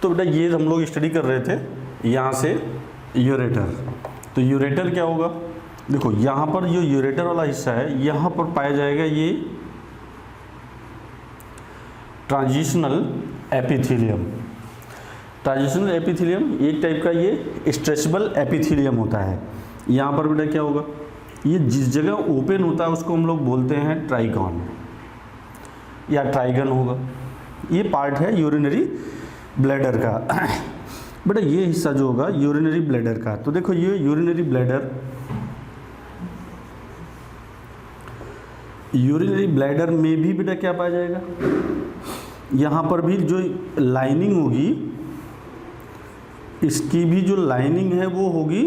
तो बेटा ये हम लोग स्टडी कर रहे थे यहाँ से यूरेटर। तो यूरेटर क्या होगा, देखो यहाँ पर जो यूरेटर वाला हिस्सा है यहाँ पर पाया जाएगा ये ट्रांजिशनल एपिथेलियम। ट्रांजिशनल एपिथेलियम एक टाइप का ये स्ट्रेचेबल एपिथेलियम होता है। यहाँ पर बेटा क्या होगा, ये जिस जगह ओपन होता है उसको हम लोग बोलते हैं ट्राइकॉन या ट्राइगन होगा। ये पार्ट है यूरिनरी ब्लैडर का। बेटा ये हिस्सा जो होगा यूरिनरी ब्लैडर का, तो देखो ये यूरिनरी ब्लैडर में भी बेटा क्या पाया जाएगा, यहाँ पर भी जो लाइनिंग होगी, इसकी भी जो लाइनिंग है वो होगी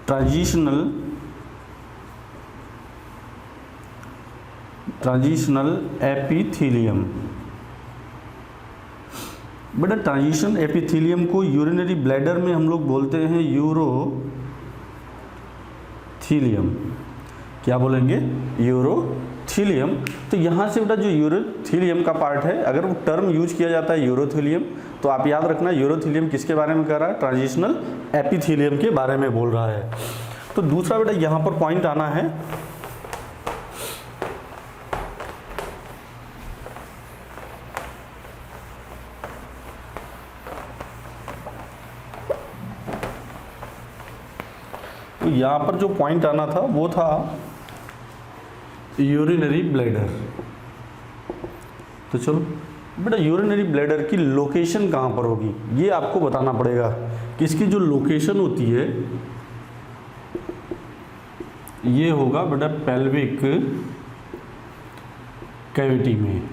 ट्रांजिशनल एपिथेलियम। बेटा ट्रांजिशन एपिथेलियम को यूरिनरी ब्लैडर में हम लोग बोलते हैं यूरोथीलियम। क्या बोलेंगे, यूरोथीलियम। तो यहाँ से बेटा जो यूरोथीलियम का पार्ट है, अगर वो टर्म यूज किया जाता है यूरोथीलियम, तो आप याद रखना यूरोथीलियम किसके बारे में कर रहा है, ट्रांजिशनल एपिथेलियम के बारे में बोल रहा है। तो दूसरा बेटा यहाँ पर पॉइंट आना है, तो यहाँ पर जो पॉइंट आना था वो था यूरिनरी ब्लैडर। तो चलो बेटा यूरिनरी ब्लैडर की लोकेशन कहाँ पर होगी ये आपको बताना पड़ेगा कि इसकी जो लोकेशन होती है ये होगा बेटा पेल्विक कैविटी में।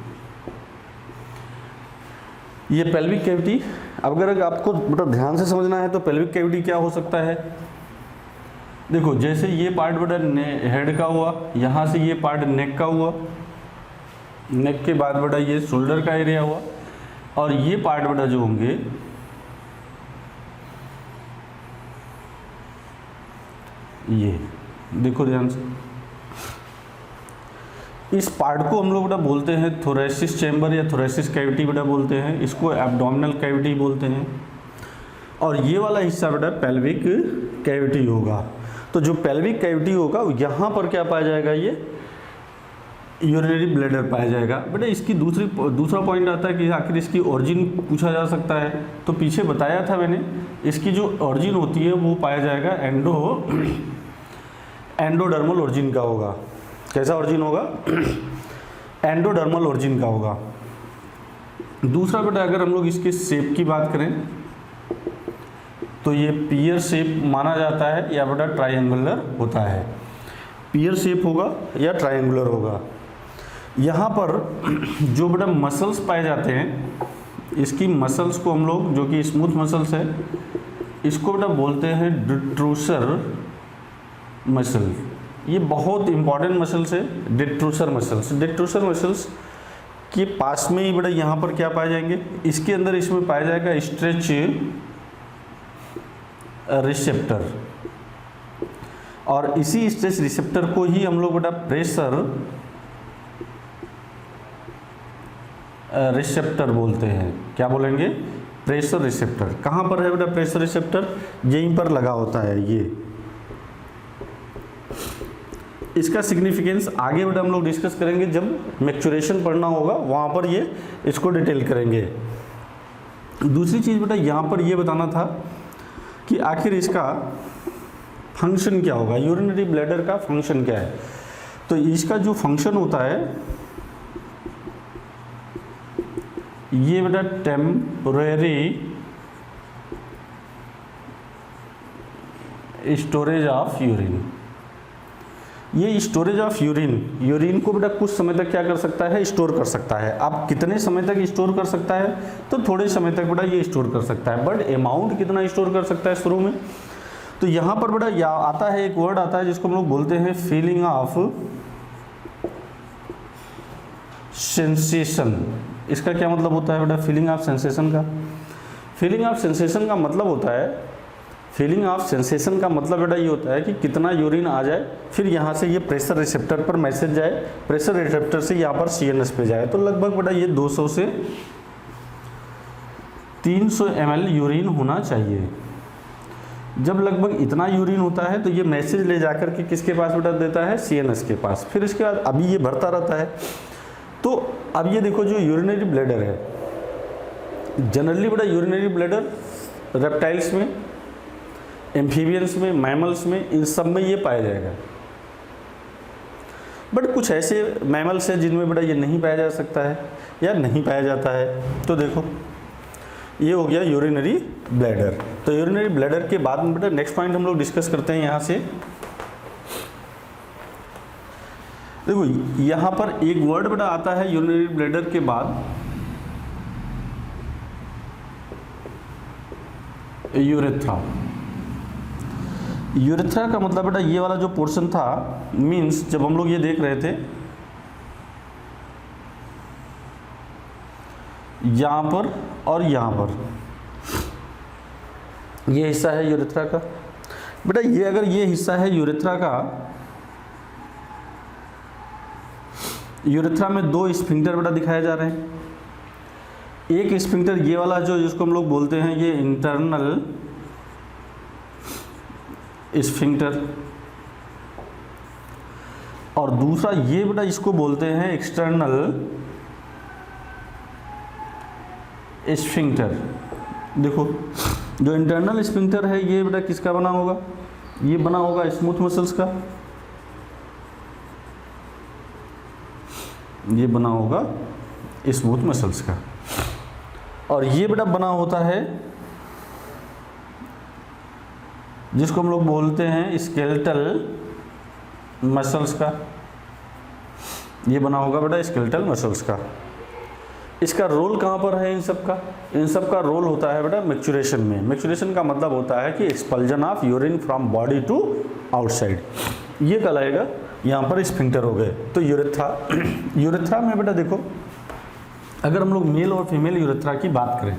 ये पेल्विक कैविटी, अब अगर आपको बेटा ध्यान से समझना है तो पेल्विक कैविटी क्या हो सकता है, देखो जैसे ये पार्ट बेटा हेड का हुआ, यहाँ से ये पार्ट नेक का हुआ, नेक के बाद बेटा ये शोल्डर का एरिया हुआ, और ये पार्ट बेटा जो होंगे ये देखो ध्यान से, इस पार्ट को हम लोग बेटा बोलते हैं थोरेसिस चैम्बर या थोरेसिस कैविटी बेटा बोलते हैं, इसको एब्डोमिनल कैविटी बोलते हैं, और ये वाला हिस्सा बेटा पेल्विक कैविटी होगा। तो जो पेल्विक कैविटी होगा यहाँ पर क्या पाया जाएगा, ये यूरिनरी ब्लैडर पाया जाएगा। बेटा इसकी दूसरा पॉइंट आता है कि आखिर इसकी ओरिजिन पूछा जा सकता है, तो पीछे बताया था मैंने, इसकी जो ओरिजिन होती है वो पाया जाएगा एंडोडर्मल ओरिजिन का होगा। कैसा ओरिजिन होगा, एंडोडर्मल ओरिजिन का होगा। दूसरा बेटा अगर हम लोग इसके शेप की बात करें तो ये पियर शेप माना जाता है या बेटा ट्रायंगुलर होता है, पियर शेप होगा या ट्रायंगुलर होगा। यहाँ पर जो बेटा मसल्स पाए जाते हैं, इसकी मसल्स को हम लोग, जो कि स्मूथ मसल्स है, इसको बेटा बोलते हैं डिट्रूसर मसल। ये बहुत इंपॉर्टेंट मसल्स है डिट्रूसर मसल्स। डिट्रूसर मसल्स के पास में ही बेटा यहाँ पर क्या पाए जाएंगे, इसके अंदर इसमें पाया जाएगा स्ट्रेच रिसेप्टर, और इसी स्ट्रेच रिसेप्टर को ही हम लोग बेटा प्रेशर रिसेप्टर बोलते हैं। क्या बोलेंगे, प्रेशर रिसेप्टर। कहाँ पर है बेटा प्रेशर रिसेप्टर, यहीं पर लगा होता है ये। इसका सिग्निफिकेंस आगे बेटा हम लोग डिस्कस करेंगे, जब मैच्योरेशन पढ़ना होगा वहाँ पर ये इसको डिटेल करेंगे। दूसरी चीज़ बेटा यहाँ पर ये बताना था कि आखिर इसका फंक्शन क्या होगा, यूरिनरी ब्लैडर का फंक्शन क्या है। तो इसका जो फंक्शन होता है ये बेटा टेम्पोरेरी स्टोरेज ऑफ यूरिन। ये स्टोरेज ऑफ यूरिन को बेटा कुछ समय तक क्या कर सकता है, स्टोर कर सकता है। आप कितने समय तक स्टोर कर सकता है, तो थोड़े समय तक बेटा ये स्टोर कर सकता है, बट अमाउंट कितना स्टोर कर सकता है शुरू में। तो यहाँ पर बेटा या आता है, एक वर्ड आता है जिसको हम लोग बोलते हैं फीलिंग ऑफ सेंसेशन। इसका क्या मतलब होता है बेटा, फीलिंग ऑफ सेंसेशन का, फीलिंग ऑफ सेंसेशन का मतलब होता है, फीलिंग ऑफ सेंसेशन का मतलब बेटा ये होता है कि कितना यूरिन आ जाए, फिर यहाँ से ये प्रेशर रिसेप्टर पर मैसेज जाए, प्रेशर रिसेप्टर से यहाँ पर CNS पे जाए। तो लगभग बेटा ये 200 से 300 ml यूरिन होना चाहिए। जब लगभग इतना यूरिन होता है तो ये मैसेज ले जाकर के किसके पास बेटा देता है, CNS के पास। फिर इसके बाद अभी ये भरता रहता है। तो अब ये देखो जो यूरिनरी ब्लैडर है, जनरली बेटा यूरिनरी ब्लैडर रेप्टाइल्स में, एम्फीबियंस में, मैमल्स में, इन सब में ये पाया जाएगा। बट कुछ ऐसे मैमल्स हैं जिनमें बेटा ये नहीं पाया जा सकता है या नहीं पाया जाता है। तो देखो ये हो गया यूरिनरी ब्लैडर। तो यूरिनरी ब्लैडर के बाद में बेटा नेक्स्ट पॉइंट हम लोग डिस्कस करते हैं यहाँ से। देखो यहाँ पर एक वर्ड बेटा आता है यूरिनरी ब्लैडर के बाद, यूरेथ्रा। यूरेथ्रा का मतलब बेटा ये वाला जो पोर्शन था, मीन्स जब हम लोग ये देख रहे थे यहाँ पर और यहाँ पर, ये हिस्सा है यूरेथ्रा का। बेटा ये अगर ये हिस्सा है यूरेथ्रा का, यूरेथ्रा में दो स्फिंक्टर बेटा दिखाए जा रहे हैं। एक स्फिंक्टर ये वाला जो जिसको हम लोग बोलते हैं ये इंटरनल स्फिंक्टर, और दूसरा ये बेटा इसको बोलते हैं एक्सटर्नल स्फिंक्टर। देखो जो इंटरनल स्फिंक्टर है ये बेटा किसका बना होगा, ये बना होगा स्मूथ मसल्स का, ये बना होगा स्मूथ मसल्स का, और ये बेटा बना होता है जिसको हम लोग बोलते हैं स्केलेटल मसल्स का, ये बना होगा बेटा स्केलेटल मसल्स का। इसका रोल कहाँ पर है इन सब का, इन सब का रोल होता है बेटा मैच्योरेशन में। मैच्योरेशन का मतलब होता है कि expulsion of urine from body to outside, ये कहलाएगा। यहाँ पर स्फिंक्टर हो गए। तो यूरेथ्रा, यूरेथ्रा में बेटा देखो अगर हम लोग मेल और फीमेल यूरेथ्रा की बात करें,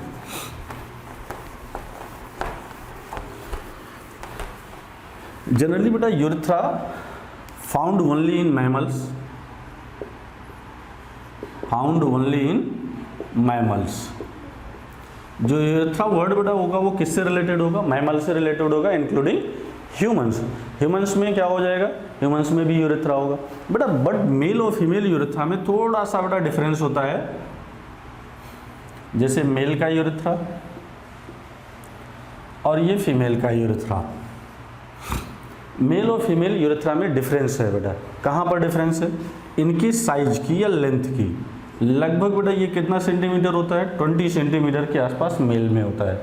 जनरली बेटा urethra found only in mammals, found only in mammals. जो यूरेथ्रा वर्ड बेटा होगा वो किससे रिलेटेड होगा, मैमल से रिलेटेड होगा, इंक्लूडिंग ह्यूमंस। ह्यूमंस में क्या हो जाएगा, ह्यूमंस में भी यूरेथ्रा होगा बेटा। बट मेल और फीमेल यूरेथ्रा में थोड़ा सा बेटा डिफरेंस होता है। जैसे मेल का यूरेथ्रा और ये फीमेल का यूरेथ्रा, मेल और फीमेल यूरेथ्रा में डिफरेंस है बेटा। कहाँ पर डिफरेंस है, इनकी साइज की या लेंथ की। लगभग बेटा ये कितना सेंटीमीटर होता है, 20 सेंटीमीटर के आसपास मेल में होता है।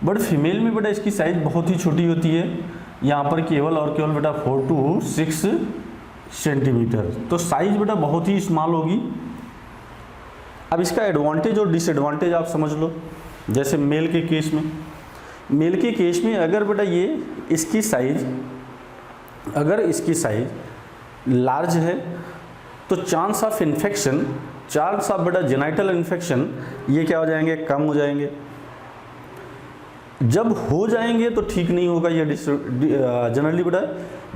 बट फीमेल में बेटा इसकी साइज बहुत ही छोटी होती है, यहाँ पर केवल और केवल बेटा 4 to 6 सेंटीमीटर। तो साइज बेटा बहुत ही स्मॉल होगी। अब इसका एडवांटेज और डिसएडवांटेज आप समझ लो। जैसे मेल के केस में, मेल के केस में अगर बेटा ये इसकी साइज, अगर इसकी साइज लार्ज है तो chance of infection, chance of बेटा जेनाइटल इन्फेक्शन ये क्या हो जाएंगे, कम हो जाएंगे। जब हो जाएंगे तो ठीक नहीं होगा, ये जनरली बेटा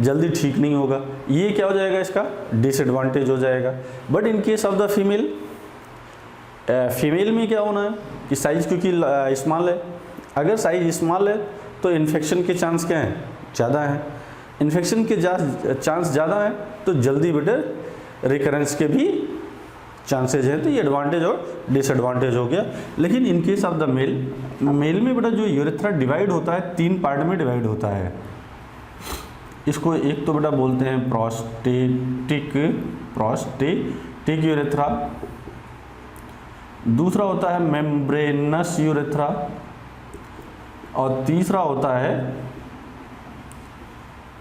जल्दी ठीक नहीं होगा, ये क्या हो जाएगा, इसका डिसएडवांटेज हो जाएगा। But in case of the female, female में क्या होना है कि साइज क्योंकि स्मॉल है, अगर साइज स्मॉल है तो इन्फेक्शन के चांस क्या हैं, ज़्यादा हैं। इन्फेक्शन के चांस ज़्यादा है तो जल्दी बेटा रिकरेंस के भी चांसेज हैं। तो ये एडवांटेज और डिसएडवांटेज हो गया। लेकिन in case of the male, male में बेटा जो यूरेथ्रा डिवाइड होता है 3 पार्ट में डिवाइड होता है। इसको एक तो बेटा बोलते हैं प्रोस्टेटिक यूरेथ्रा, दूसरा होता है मेम्ब्रेनस यूरेथ्रा, और तीसरा होता है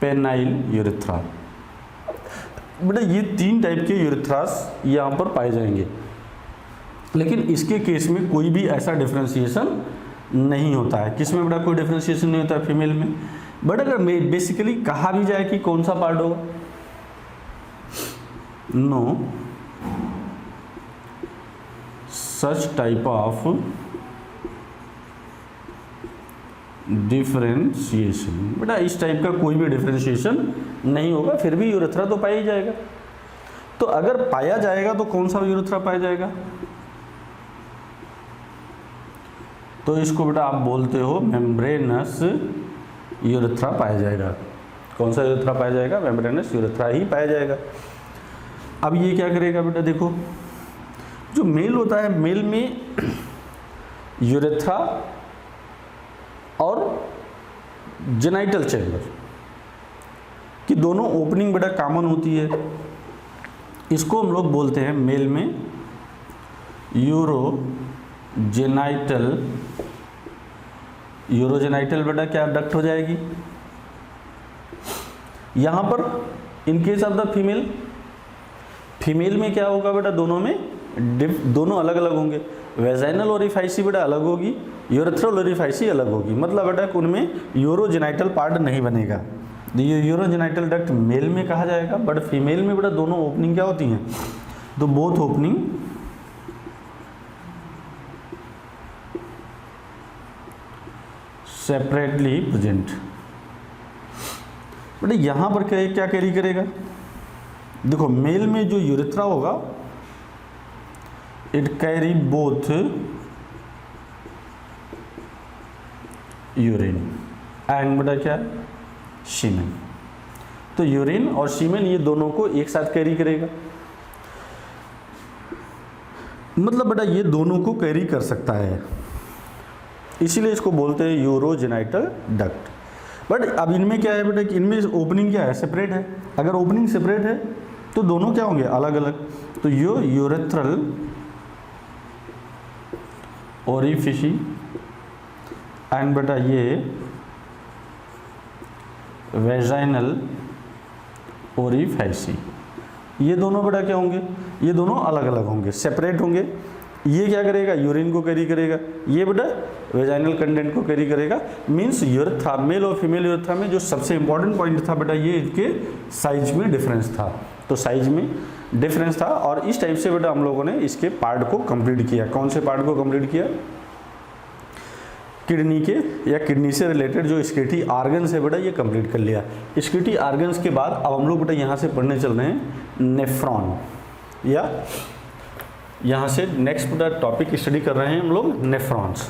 पेनाइल यूरेथ्रा। बेटा ये 3 टाइप के यूरेथ्रास यहाँ पर पाए जाएंगे। लेकिन इसके केस में कोई भी ऐसा डिफ्रेंशिएशन नहीं होता है। किस में बेटा कोई डिफ्रेंशिएशन नहीं होता है, फीमेल में। बट अगर बेसिकली कहा भी जाए कि कौन सा पार्ट होगा, no such type of differentiation, बेटा इस टाइप का कोई भी डिफरेंशिएशन नहीं होगा, फिर भी यूरेथ्रा तो पाया ही जाएगा। तो अगर पाया जाएगा तो कौन सा यूरेथ्रा पाया जाएगा, तो इसको बेटा आप बोलते हो मेम्ब्रेनस यूरेथ्रा पाया जाएगा। कौन सा यूरेथ्रा पाया जाएगा? मेम्ब्रेनस यूरेथ्रा ही पाया जाएगा। अब ये क्या करेगा बेटा, देखो जो मेल होता है, मेल में यूरेथ्रा और जेनाइटल चैम्बर की दोनों ओपनिंग बेटा कॉमन होती है। इसको हम लोग बोलते हैं मेल में यूरोजेनाइटल बेटा क्या डक्ट हो जाएगी। यहां पर इन केस ऑफ द फीमेल में क्या होगा बेटा, दोनों अलग अलग होंगे। वेजाइनल ओरिफाइसी बेटा अलग होगी, यूरेथ्रल ओरिफाइसी अलग होगी। मतलब बेटा उनमें यूरोजेनाइटल पार्ट नहीं बनेगा। ये यूरोजेनाइटल डक्ट मेल में कहा जाएगा, बट फीमेल में बेटा दोनों ओपनिंग क्या होती हैं, तो बोथ ओपनिंग सेपरेटली प्रेजेंट। बेटा यहां पर क्या कैरी करेगा, देखो मेल में जो यूरेथ्रा होगा it carry both urine and बेटा क्या, सीमेन। तो यूरिन और सीमेन ये दोनों को एक साथ कैरी करेगा। मतलब बेटा ये दोनों को कैरी कर सकता है, इसीलिए इसको बोलते हैं यूरोजेनाइटल डक्ट। बट अब इनमें क्या है बेटा कि इनमें ओपनिंग क्या है, सेपरेट है। अगर ओपनिंग सेपरेट है तो दोनों क्या होंगे, अलग अलग। तो यूरेथ्रल ओरिफिसी एंड बेटा ये वेजाइनल ओरिफाइसी, ये दोनों बेटा क्या होंगे, ये दोनों अलग अलग होंगे, सेपरेट होंगे। ये क्या करेगा, यूरिन को कैरी करेगा, ये बेटा वेजाइनल कंटेंट को कैरी करेगा। मीन्स यूरेथ्रा, मेल और फीमेल यूरेथ्रा में जो सबसे इंपॉर्टेंट पॉइंट था बेटा ये इनके साइज में डिफरेंस था। तो साइज में डिफरेंस था और इस टाइप से बेटा हम लोगों ने इसके पार्ट को कंप्लीट किया। कौन से पार्ट को कंप्लीट किया, किडनी के या किडनी से रिलेटेड जो स्केटी आर्गन्स है बेटा ये कंप्लीट कर लिया। स्केटी आर्गन्स के बाद अब हम लोग बेटा यहाँ से पढ़ने चल रहे हैं नेफ्रॉन, या यहाँ से नेक्स्ट बेटा टॉपिक स्टडी कर रहे हैं हम लोग नेफ्रॉन्स।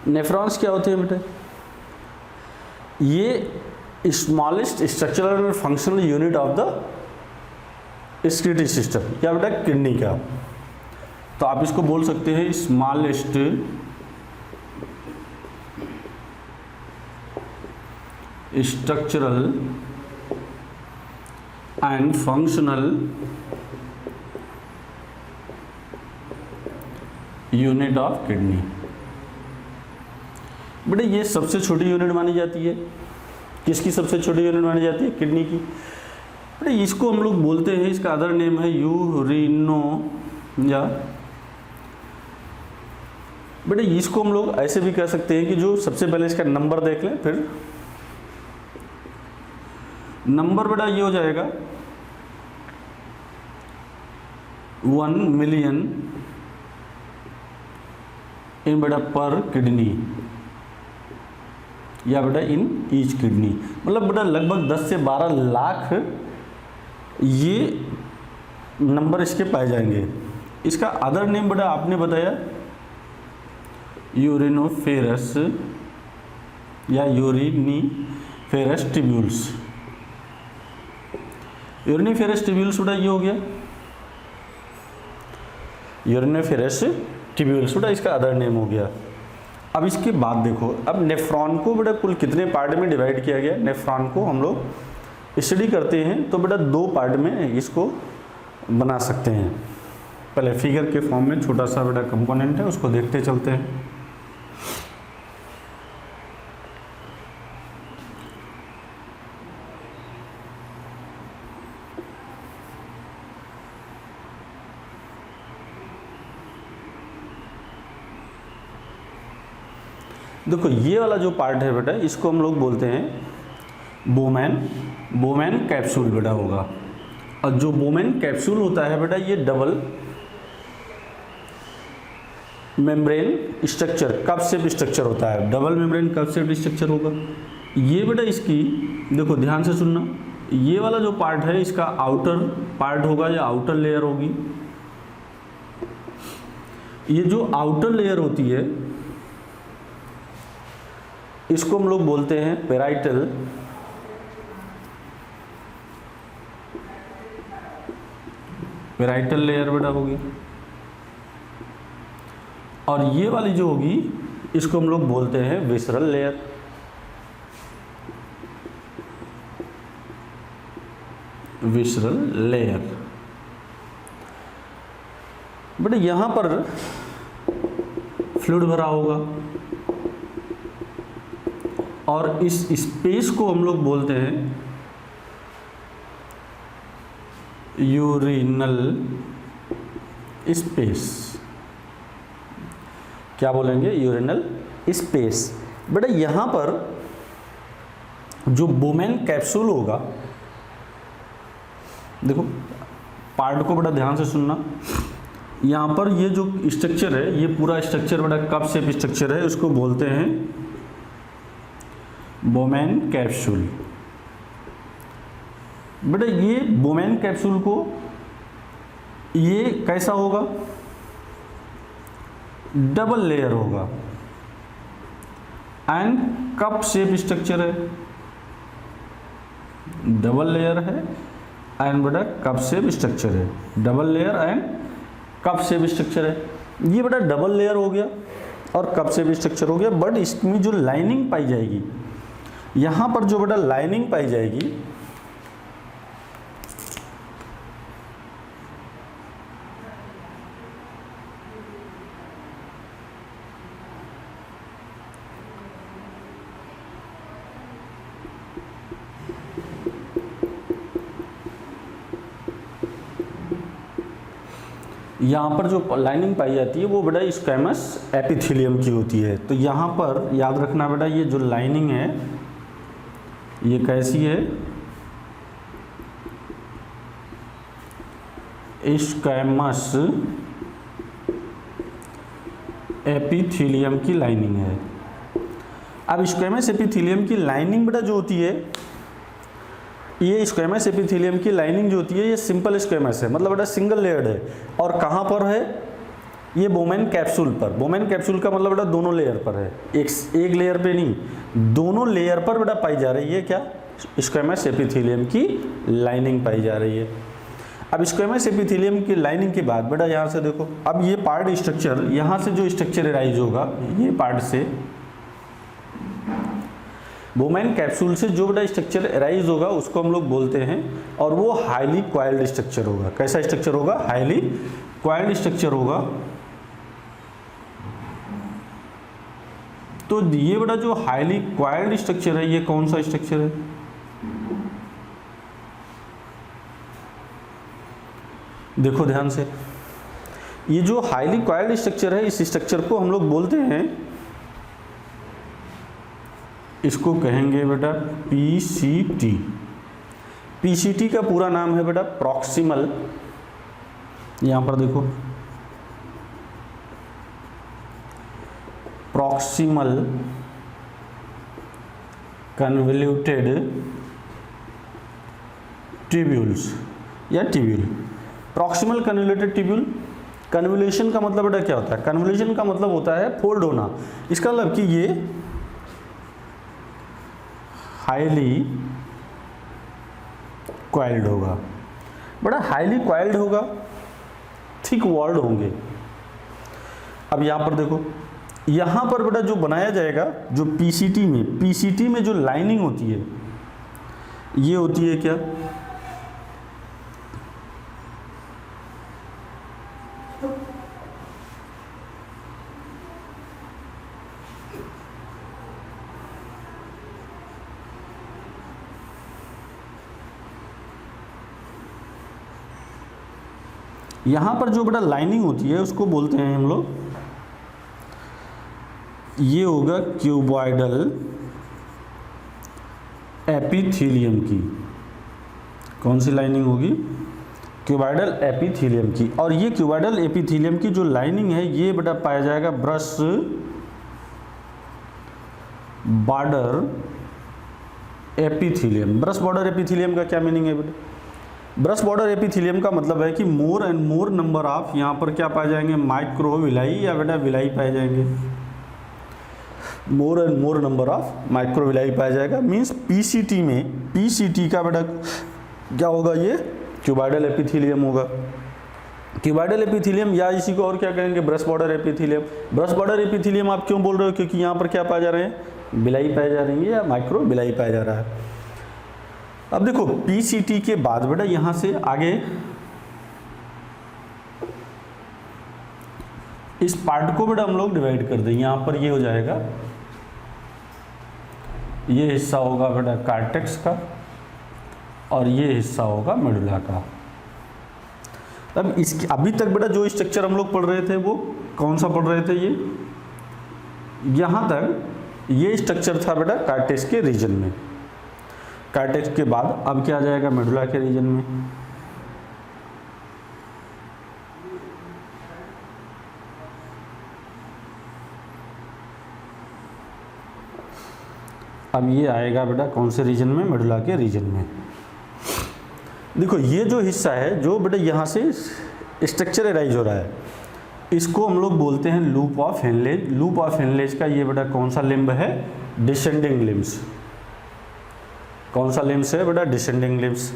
नेफ्रॉन्स क्या होते हैं बेटा, ये स्मॉलेस्ट स्ट्रक्चरल और functional unit of the excretory system, क्या बेटा किडनी का। तो आप इसको बोल सकते हैं smallest structural and functional unit of kidney. बेटा ये सबसे छोटी यूनिट मानी जाती है। किसकी सबसे छोटी यूनिट मानी जाती है, किडनी की। बेटा इसको हम लोग बोलते हैं, इसका अदर नेम है यूरिनो, या बेटा इसको हम लोग ऐसे भी कह सकते हैं कि जो सबसे पहले इसका नंबर देख लें, फिर नंबर बेटा ये हो जाएगा 1 मिलियन इन बेटा पर किडनी, या बेटा इन ईच किडनी। मतलब बेटा लगभग 10 से 12 लाख ये नंबर इसके पाए जाएंगे। इसका अदर नेम बेटा आपने बताया यूरिनोफेरस या यूरिनीफेरस ट्यूब्यूल्स। यूरिनीफेरस ट्यूब्यूल्स बेटा ये हो गया यूरिनोफेरस ट्यूब्यूल्स, बेटा इसका अदर नेम हो गया। अब इसके बाद देखो, अब नेफ्रॉन को बेटा कुल कितने पार्ट में डिवाइड किया गया। नेफ्रॉन को हम लोग स्टडी करते हैं तो बेटा 2 पार्ट में इसको बना सकते हैं। पहले फिगर के फॉर्म में छोटा सा बेटा कंपोनेंट है, उसको देखते चलते हैं। देखो ये वाला जो पार्ट है बेटा, इसको हम लोग बोलते हैं बोमैन कैप्सूल बेटा होगा। और जो बोमैन कैप्सूल होता है बेटा, ये double membrane structure, cup shape structure होता है। Double membrane cup shape structure होगा ये बेटा। इसकी देखो ध्यान से सुनना, ये वाला जो पार्ट है इसका आउटर पार्ट होगा या आउटर लेयर होगी। ये जो आउटर लेयर होती है इसको हम लोग बोलते हैं पेराइटल लेयर बेटा होगी। और ये वाली जो होगी इसको हम लोग बोलते हैं विसरल लेयर। विसरल लेयर बेटा, यहां पर फ्लूइड भरा होगा और इस स्पेस को हम लोग बोलते हैं यूरिनल स्पेस। क्या बोलेंगे? Urinal space. बेटा यहां पर जो बोमैन कैप्सूल होगा, देखो पार्ट को बड़ा ध्यान से सुनना। यहाँ पर ये जो स्ट्रक्चर है, ये पूरा स्ट्रक्चर बड़ा कप शेप स्ट्रक्चर है, उसको बोलते हैं बोमैन कैप्सूल। बेटा ये बोमैन कैप्सूल को ये कैसा होगा? डबल लेयर होगा एंड कप शेप स्ट्रक्चर है, डबल लेयर है एंड बेटा कप शेप स्ट्रक्चर है। Double layer and cup shape structure है। ये बेटा डबल लेयर हो गया और कप शेप स्ट्रक्चर हो गया। बट इसमें जो लाइनिंग पाई जाएगी, यहां पर जो बेटा लाइनिंग पाई जाएगी, यहाँ पर जो लाइनिंग पाई जाती है वो बेटा स्क्वैमस एपिथेलियम की होती है। तो यहाँ पर याद रखना बेटा, ये जो लाइनिंग है ये कैसी है? स्क्वैमस एपिथेलियम की लाइनिंग है। अब स्क्वैमस एपिथेलियम की लाइनिंग बेटा जो होती है, ये स्क्वैमस एपिथेलियम की लाइनिंग जो होती है ये सिंपल स्क्वैमस है, मतलब बेटा सिंगल लेयर्ड है। और कहाँ पर है? ये बोमैन कैप्सूल पर। बोमैन कैप्सूल का मतलब बेटा दोनों लेयर पर है, एक लेयर पे नहीं, दोनों लेयर पर बेटा पाई जा रही है क्या? स्क्वैमस एपिथेलियम की लाइनिंग पाई जा रही है। अब स्क्वैमस एपिथेलियम की लाइनिंग के बाद बेटा यहाँ से देखो, अब ये पार्ट स्ट्रक्चर, यहाँ से जो स्ट्रक्चर एराइज होगा, ये पार्ट से बोमैन कैप्सूल से जो बेटा स्ट्रक्चर एराइज होगा उसको हम लोग बोलते हैं, और वो हाईली क्वाइल्ड स्ट्रक्चर होगा। कैसा स्ट्रक्चर होगा? हाईली क्वाइल्ड स्ट्रक्चर होगा। तो ये बेटा जो हाईली क्वाइल्ड स्ट्रक्चर है, ये कौन सा स्ट्रक्चर है? देखो ध्यान से, ये जो हाईली क्वाइल्ड स्ट्रक्चर है, इस स्ट्रक्चर को हम लोग बोलते हैं, इसको कहेंगे बेटा पीसीटी। पीसीटी का पूरा नाम है बेटा प्रॉक्सिमल, यहां पर देखो प्रॉक्सिमल कन्वोल्यूटेड ट्यूब्यूल्स या tubule. Proximal convoluted tubule. Convolution का मतलब बेटा क्या होता है? कन्वोल्यूशन का मतलब होता है फोल्ड होना। इसका मतलब कि ये हाईली क्वाइल्ड होगा, बड़ा हाईली क्वाइल्ड होगा, थिक वॉल्ड होंगे। अब यहां पर देखो, यहां पर बेटा जो बनाया जाएगा, जो पीसीटी में जो लाइनिंग होती है, ये होती है क्या? यहाँ पर जो बेटा लाइनिंग होती है उसको बोलते हैं हम लोग ये होगा क्यूबॉइडल एपिथीलियम की, कौन सी लाइनिंग होगी? क्यूबॉइडल एपिथीलियम की। और ये क्यूबॉइडल एपिथीलियम की जो लाइनिंग है ये बेटा पाया जाएगा brush border epithelium. Brush border epithelium का क्या मीनिंग है बेटा? ब्रश बॉर्डर एपिथीलियम का मतलब है कि more and more number of, यहाँ पर क्या पाए जाएंगे? माइक्रोविलाई या बेटा विलाई पाए जाएंगे। More and more number of microvilli पाया जाएगा। मीन्स पीसीटी में, पीसीटी का बेटा क्या होगा? ये क्यूबॉइडल एपिथीलियम होगा। क्यूबॉइडल एपिथीलियम या इसी को और क्या कहेंगे? Brush border epithelium. Brush border epithelium आप क्यों बोल रहे हो? क्योंकि यहाँ पर क्या पाए जा रहे हैं? विलाई पाए जा रही है या माइक्रो विलाई पाया जा रहा है। अब देखो पीसीटी के बाद बेटा यहाँ से आगे इस पार्ट को बेटा हम लोग डिवाइड कर दें। यहाँ पर ये हो जाएगा, ये हिस्सा होगा बेटा कार्टेक्स का और ये हिस्सा होगा मेडुला का। अब इसकी अभी तक बेटा जो स्ट्रक्चर हम लोग पढ़ रहे थे वो कौन सा पढ़ रहे थे? ये यहाँ तक ये स्ट्रक्चर था बेटा कार्टेक्स के रीजन में। कार्टेक्स के बाद अब क्या आ जाएगा? मेडुला के रीजन में। अब ये आएगा बेटा कौन से रीजन में? मेडुला के रीजन में। देखो ये जो हिस्सा है जो बेटा यहाँ से स्ट्रक्चर एराइज हो रहा है, इसको हम लोग बोलते हैं loop of Henle's. Loop of Henle's का ये बेटा कौन सा लिम्ब है? Descending limbs. कौन सा लिम्स है बेटा? Descending limbs.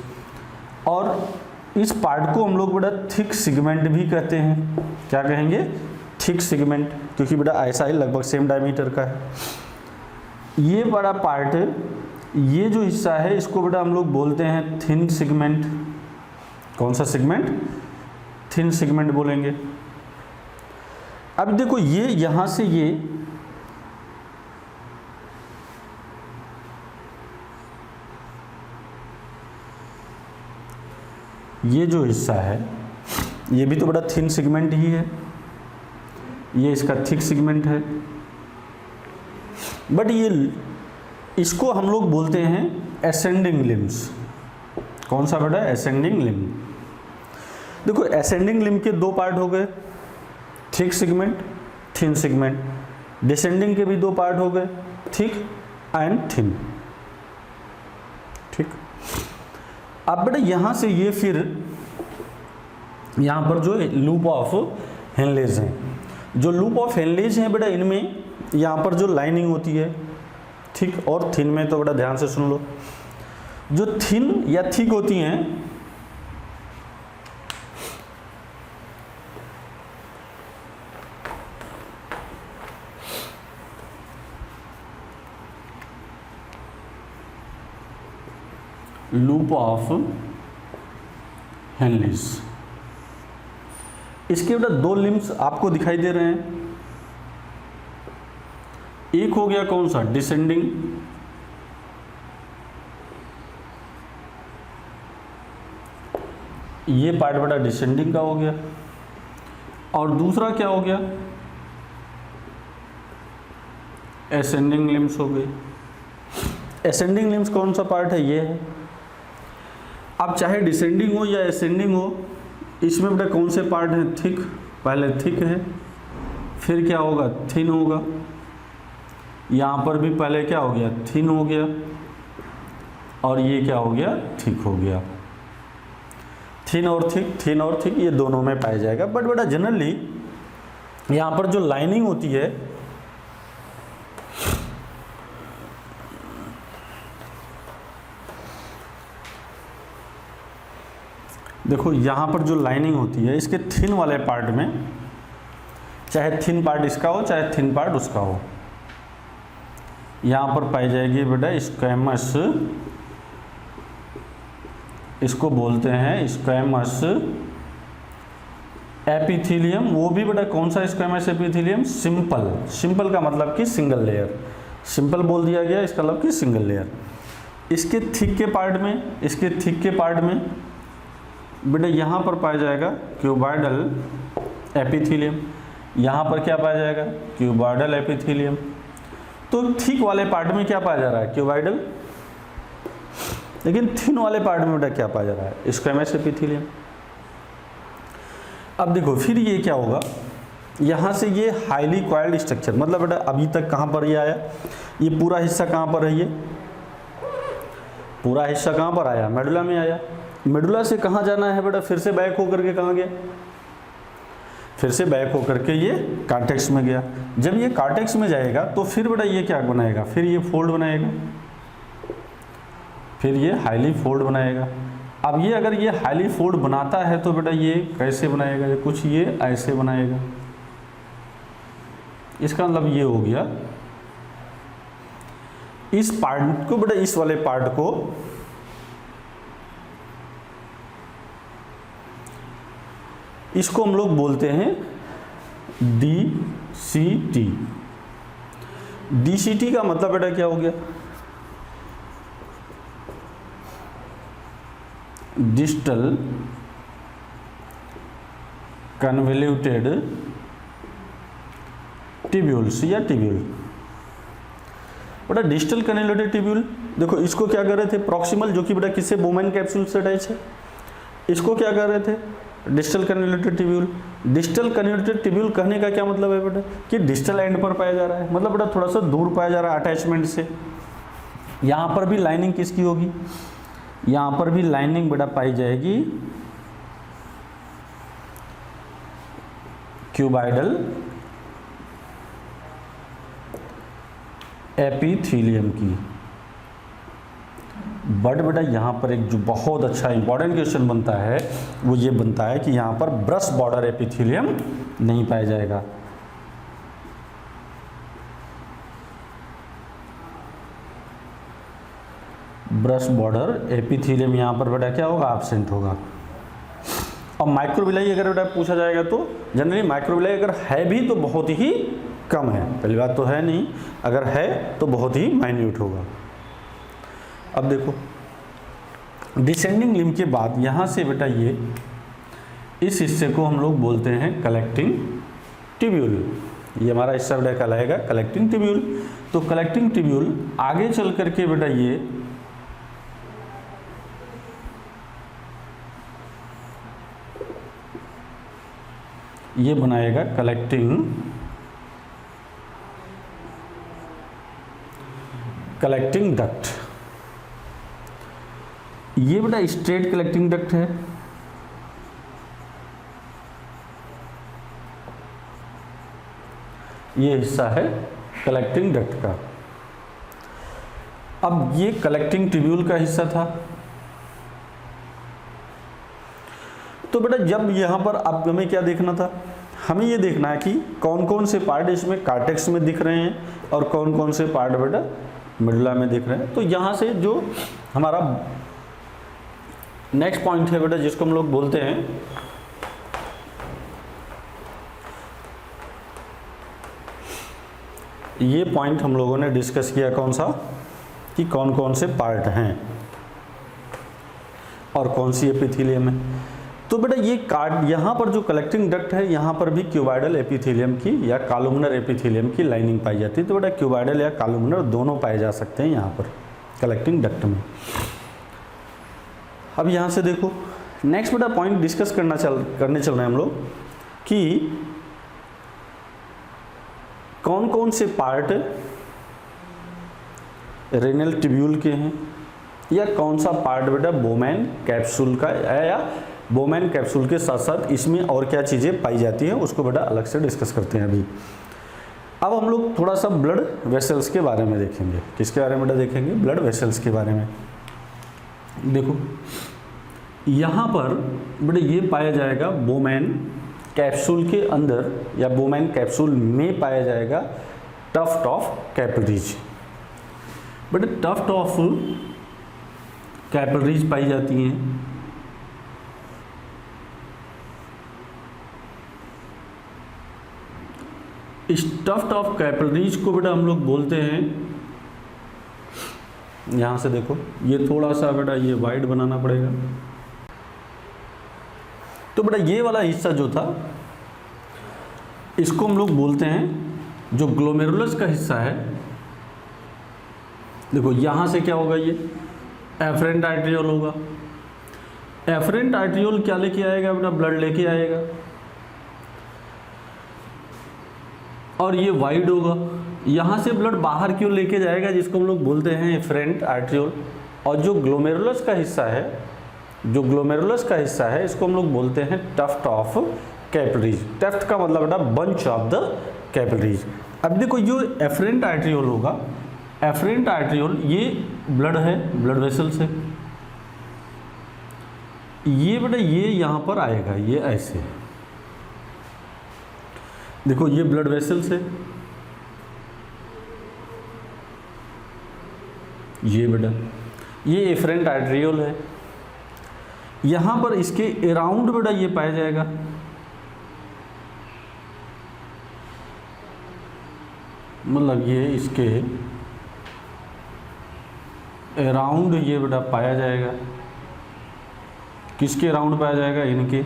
और इस पार्ट को हम लोग बेटा थिक सिगमेंट भी कहते हैं। क्या कहेंगे? थिक सिगमेंट, क्योंकि बेटा ऐसा ही लगभग सेम डायमीटर का है। ये बड़ा पार्ट, ये जो हिस्सा है इसको बेटा हम लोग बोलते हैं थिन सिगमेंट। कौन सा सिगमेंट? थिन सिगमेंट बोलेंगे। अब देखो ये यहाँ से ये जो हिस्सा है ये भी तो बड़ा थिन सिगमेंट ही है, ये इसका थिक सिगमेंट है। बट ये इसको हम लोग बोलते हैं एसेंडिंग लिम्स। कौन सा बेटा? Ascending limb. देखो एसेंडिंग लिम्ब के दो पार्ट हो गए, thick segment, thin segment. Descending के भी दो पार्ट हो गए, थिक एंड थिन। ठीक। अब बेटा यहाँ से ये फिर यहाँ पर जो लूप ऑफ हेनलेज हैं, जो लूप ऑफ हेनलेज हैं बेटा इनमें यहाँ पर जो लाइनिंग होती है थिक और थिन में, तो बेटा ध्यान से सुन लो, जो थिन या थिक होती हैं लूप ऑफ हेनलेज, इसके बेटा दो लिम्स आपको दिखाई दे रहे हैं। एक हो गया कौन सा? डिसेंडिंग, ये पार्ट बेटा डिसेंडिंग का हो गया। और दूसरा क्या हो गया? एसेंडिंग लिम्स हो गई। एसेंडिंग लिम्स कौन सा पार्ट है? ये है। अब चाहे डिसेंडिंग हो या एसेंडिंग हो, इसमें बेटा कौन से पार्ट हैं? थिक, पहले थिक है, फिर क्या होगा? थिन होगा। यहाँ पर भी पहले क्या हो गया? थिन हो गया, और ये क्या हो गया? थिक हो गया। थिन और थिक, थिन और थिक ये दोनों में पाया जाएगा। बट बेटा जनरली यहाँ पर जो लाइनिंग होती है, देखो यहाँ पर जो लाइनिंग होती है इसके थिन वाले पार्ट में, चाहे थिन पार्ट इसका हो चाहे थिन पार्ट उसका हो, यहाँ पर पाई जाएगी बेटा स्क्वैमस। इसको बोलते हैं स्क्वैमस एपिथेलियम। वो भी बेटा कौन सा स्क्वैमस एपिथेलियम? सिंपल। सिंपल का मतलब कि सिंगल लेयर, सिंपल बोल दिया गया, इसका मतलब कि सिंगल लेयर। इसके थिक के पार्ट में, इसके थिक के पार्ट में बेटा यहाँ पर पाया जाएगा क्यूबॉइडल एपिथेलियम। यहाँ पर क्या पाया जाएगा, क्यूबॉइडल एपिथेलियम। तो थिक वाले पार्ट में क्या पाया जा रहा है, क्यूबॉइडल, लेकिन थिन वाले पार्ट में बेटा क्या पाया जा रहा है, स्क्वैमस एपिथेलियम। अब देखो फिर ये क्या होगा, यहाँ से ये हाईली कॉइल्ड स्ट्रक्चर, मतलब बेटा अभी तक कहाँ पर ये आया, ये पूरा हिस्सा कहाँ पर है, ये पूरा हिस्सा कहाँ पर आया, मेडुला में आया। मेडुला से कहाँ जाना है बेटा, फिर से बैक होकर के कहाँ गया, फिर से बैक होकर के ये कार्टेक्स में गया। जब ये कार्टेक्स में जाएगा तो फिर बेटा ये क्या बनाएगा, फिर ये फोल्ड बनाएगा, फिर ये हाईली फोल्ड बनाएगा। अब ये अगर ये हाईली फोल्ड बनाता है तो बेटा ये कैसे बनाएगा, ये कुछ ये ऐसे बनाएगा। इसका मतलब ये हो गया, इस पार्ट को बेटा, इस वाले पार्ट को इसको हम लोग बोलते हैं DCT। DCT का मतलब बेटा क्या हो गया, डिस्टल कन्वोल्यूटेड ट्यूब्यूल्स या ट्यूब्यूल। बेटा डिस्टल कन्वोल्यूटेड ट्यूब्यूल, देखो इसको क्या कर रहे थे, प्रॉक्सिमल, जो कि बेटा किससे, बोमैन कैप्सूल से अटैच है। इसको क्या कर रहे थे, distal convoluted tubule. Distal convoluted tubule कहने का क्या मतलब है बेटा, कि डिस्टल एंड पर पाया जा रहा है, मतलब बेटा थोड़ा सा दूर पाया जा रहा है अटैचमेंट से। यहाँ पर भी लाइनिंग किसकी होगी, यहाँ पर भी लाइनिंग बेटा पाई जाएगी क्यूबॉइडल एपिथेलियम की। बट बेटा यहाँ पर एक जो बहुत अच्छा इंपॉर्टेंट क्वेश्चन बनता है वो ये बनता है कि यहाँ पर ब्रश बॉर्डर एपिथेलियम नहीं पाया जाएगा। ब्रश बॉर्डर एपिथेलियम यहाँ पर बेटा क्या होगा, एब्सेंट होगा। और माइक्रोविलाई अगर बेटा पूछा जाएगा तो जनरली माइक्रोविलाई अगर है भी तो बहुत ही कम है, पहली बात तो है नहीं, अगर है तो बहुत ही माइन्यूट होगा। अब देखो डिसेंडिंग लिम्ब के बाद यहाँ से बेटा ये इस हिस्से को हम लोग बोलते हैं कलेक्टिंग ट्यूब्यूल। ये हमारा हिस्सा बेटा कहलाएगा कलेक्टिंग ट्यूब्यूल। तो कलेक्टिंग ट्यूब्यूल आगे चल करके बेटा ये बनाएगा कलेक्टिंग डक्ट। ये बेटा स्ट्रेट कलेक्टिंग डक्ट है, ये हिस्सा है कलेक्टिंग डक्ट का। अब ये कलेक्टिंग ट्यूब्यूल का हिस्सा था। तो बेटा जब यहाँ पर अब हमें क्या देखना था, हमें ये देखना है कि कौन कौन से पार्ट इसमें कार्टेक्स में दिख रहे हैं और कौन कौन से पार्ट बेटा मेडुला में दिख रहे हैं। तो यहाँ से जो हमारा नेक्स्ट पॉइंट है बेटा जिसको हम लोग बोलते हैं ये पॉइंट हम लोगों ने डिस्कस किया, कौन सा, कि कौन कौन से पार्ट हैं और कौन सी एपिथेलियम है। तो बेटा ये कार्ड यहाँ पर जो कलेक्टिंग डक्ट है यहाँ पर भी क्यूबॉइडल एपिथेलियम की या कॉलमनर एपिथेलियम की लाइनिंग पाई जाती है। तो बेटा क्यूबॉइडल या कॉलमनर दोनों पाए जा सकते हैं यहाँ पर कलेक्टिंग डक्ट में। अब यहाँ से देखो नेक्स्ट बेटा पॉइंट डिस्कस करने चल रहे हैं हम लोग कि कौन कौन से पार्ट रेनल ट्यूब्यूल के हैं या कौन सा पार्ट बेटा बोमैन कैप्सूल का है, या बोमैन कैप्सूल के साथ साथ इसमें और क्या चीज़ें पाई जाती हैं उसको बेटा अलग से डिस्कस करते हैं अभी। अब हम लोग थोड़ा सा ब्लड वेसल्स के बारे में देखेंगे। किसके बारे में बेटा देखेंगे, ब्लड वेसल्स के बारे में। देखो यहाँ पर बेटा ये पाया जाएगा बोमैन कैप्सूल के अंदर या बोमैन कैप्सूल में पाया जाएगा टफ्ट ऑफ कैपिलरीज। बेटा टफ्ट ऑफ कैपिलरीज पाई जाती हैं। इस टफ्ट ऑफ कैपिलरीज को बेटा हम लोग बोलते हैं, यहाँ से देखो ये थोड़ा सा बेटा ये वाइड बनाना पड़ेगा। तो बेटा ये वाला हिस्सा जो था इसको हम लोग बोलते हैं जो ग्लोमेरुलस का हिस्सा है। देखो यहाँ से क्या होगा, ये एफरेंट आर्टेरियोल होगा। एफरेंट आर्टेरियोल क्या लेके आएगा बेटा, ब्लड लेके आएगा, और ये वाइड होगा। यहाँ से ब्लड बाहर क्यों लेके जाएगा, जिसको हम लोग बोलते हैं एफरेंट आर्टेरियोल। और जो ग्लोमेरुलस का हिस्सा है, जो ग्लोमेरुलस का हिस्सा है, इसको हम लोग बोलते हैं टफ्ट ऑफ कैपिलरीज। टफ्ट का मतलब बेटा बंच ऑफ द कैपिलरीज। अब देखो जो एफरेंट आर्टेरियोल होगा, एफरेंट आर्टेरियोल ये ब्लड है, ब्लड वेसल्स है, ये बेटा ये यहाँ पर आएगा, ये ऐसे, देखो ये ब्लड वेसल्स है, ये बेटा ये एफरेंट आर्टेरियोल है। यहाँ पर इसके अराउंड बेटा ये पाया जाएगा, मतलब ये इसके अराउंड ये बेटा पाया जाएगा। किसके अराउंड पाया जाएगा, इनके।